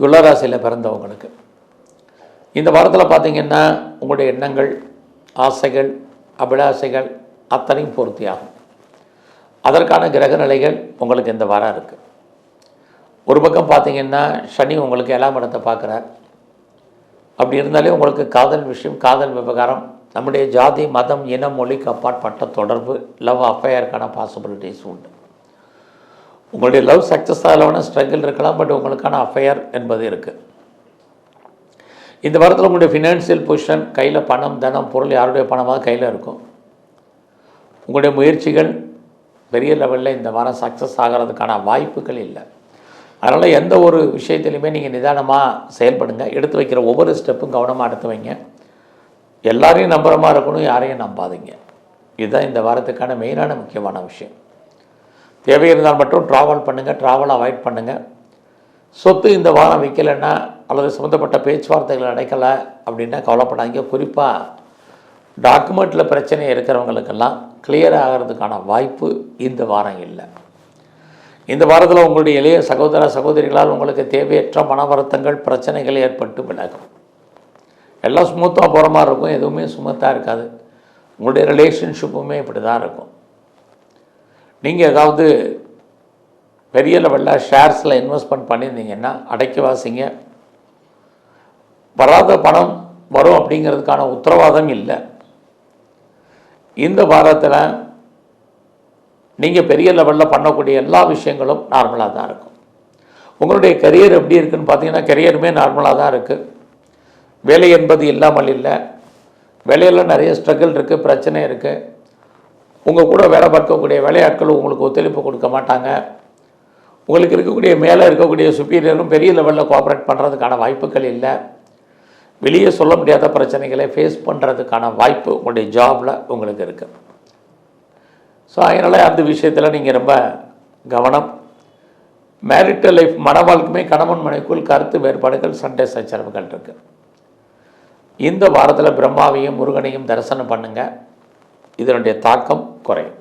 துளாராசியில் பிறந்தவங்களுக்கு இந்த வாரத்தில் பார்த்திங்கன்னா உங்களுடைய எண்ணங்கள், ஆசைகள், அபிலாசைகள் அத்தனையும் பூர்த்தியாகும். அதற்கான கிரக நிலைகள் உங்களுக்கு இந்த வாரம் இருக்குது. ஒரு பக்கம் பார்த்திங்கன்னா சனி உங்களுக்கு 7ஆம் இடத்தை பார்க்குறார். அப்படி இருந்தாலே உங்களுக்கு காதல் விஷயம், காதல் விவகாரம், நம்முடைய ஜாதி, மதம், இனம், மொழிக்கு அப்பாற்பட்ட தொடர்பு, லவ் அஃபேருக்கான பாசிபிலிட்டிஸ் உண்டு. உங்களுடைய லவ் சக்ஸஸ் ஆகலவன ஸ்ட்ரகிள் இருக்கலாம், பட் உங்களுக்கான அஃபேர் என்பது இருக்குது. இந்த வாரத்தில் உங்களுடைய ஃபினான்ஷியல் பொசிஷன், கையில் பணம், தனம், பொருள் யாருடைய பணமாக கையில் இருக்கும். உங்களுடைய முயற்சிகள் பெரிய லெவலில் இந்த வாரம் சக்ஸஸ் ஆகிறதுக்கான வாய்ப்புகள் இல்லை. அதனால் எந்த ஒரு விஷயத்துலையுமே நீங்கள் நிதானமாக செயல்படுங்க. எடுத்து வைக்கிற ஒவ்வொரு ஸ்டெப்பும் கவனமாக எடுத்து வைங்க. எல்லாரையும் நம்புகிற மாதிரி இருக்கணும், யாரையும் நம்பாதீங்க. இதுதான் இந்த வாரத்துக்கான மெயினான முக்கியமான விஷயம். தேவை இருந்தால் மட்டும் ட்ராவல் பண்ணுங்கள், ட்ராவல் அவாய்ட் பண்ணுங்கள். சொத்து இந்த வாரம் வைக்கலைன்னா அல்லது சம்மந்தப்பட்ட பேச்சுவார்த்தைகள் நடக்கலை அப்படின்னா கவலைப்படாதீங்க. குறிப்பாக டாக்குமெண்ட்டில் பிரச்சனை இருக்கிறவங்களுக்கெல்லாம் கிளியர் ஆகிறதுக்கான வாய்ப்பு இந்த வாரம் இல்லை. இந்த வாரத்தில் உங்களுடைய இளைய சகோதர சகோதரிகளால் உங்களுக்கு தேவையற்ற மன வருத்தங்கள், பிரச்சனைகள் ஏற்பட்டு விலகும். எல்லாம் ஸ்மூத்தாக போகிற மாதிரி இருக்கும், எதுவுமே ஸ்மூத்தாக இருக்காது. உங்களுடைய ரிலேஷன்ஷிப்புமே இப்படி தான் இருக்கும். நீங்கள் ஏதாவது பெரிய லெவலில் ஷேர்ஸில் இன்வெஸ்ட்மெண்ட் பண்ணியிருந்தீங்கன்னா அடைக்கி வாசிங்க. வராத பணம் வரும் அப்படிங்கிறதுக்கான உத்தரவாதம் இல்லை. இந்த வாரத்தில் நீங்கள் பெரிய லெவலில் பண்ணக்கூடிய எல்லா விஷயங்களும் நார்மலாக தான் இருக்கும். உங்களுடைய கரியர் எப்படி இருக்குதுன்னு பார்த்தீங்கன்னா கரியருமே நார்மலாக தான் இருக்குது. வேலை என்பது இல்லாமல் இல்லை. வேலையில் நிறைய ஸ்ட்ரகிள் இருக்குது, பிரச்சனை இருக்குது. உங்கள் கூட வேலை பார்க்கக்கூடிய வேலையாட்கள் உங்களுக்கு ஒத்துழைப்பு கொடுக்க மாட்டாங்க. உங்களுக்கு இருக்கக்கூடிய மேலே இருக்கக்கூடிய சுப்பீரியரும் பெரிய லெவலில் கோஆப்ரேட் பண்ணுறதுக்கான வாய்ப்புகள் இல்லை. வெளியே சொல்ல முடியாத பிரச்சனைகளை ஃபேஸ் பண்ணுறதுக்கான வாய்ப்பு உங்களுடைய ஜாபில் உங்களுக்கு இருக்குது. ஸோ அதனால் அந்த விஷயத்தில் நீங்கள் ரொம்ப கவனம். மேரிட்டல் லைஃப், மன வாழ்க்கையுமே கணவன் மனைவிக்குள் கருத்து வேறுபாடுகள், சண்டை சச்சரவுகள் இருக்குது. இந்த வாரத்தில் பிரம்மாவையும் முருகனையும் தரிசனம் பண்ணுங்கள். இதனுடைய தாக்கம் குறையும்.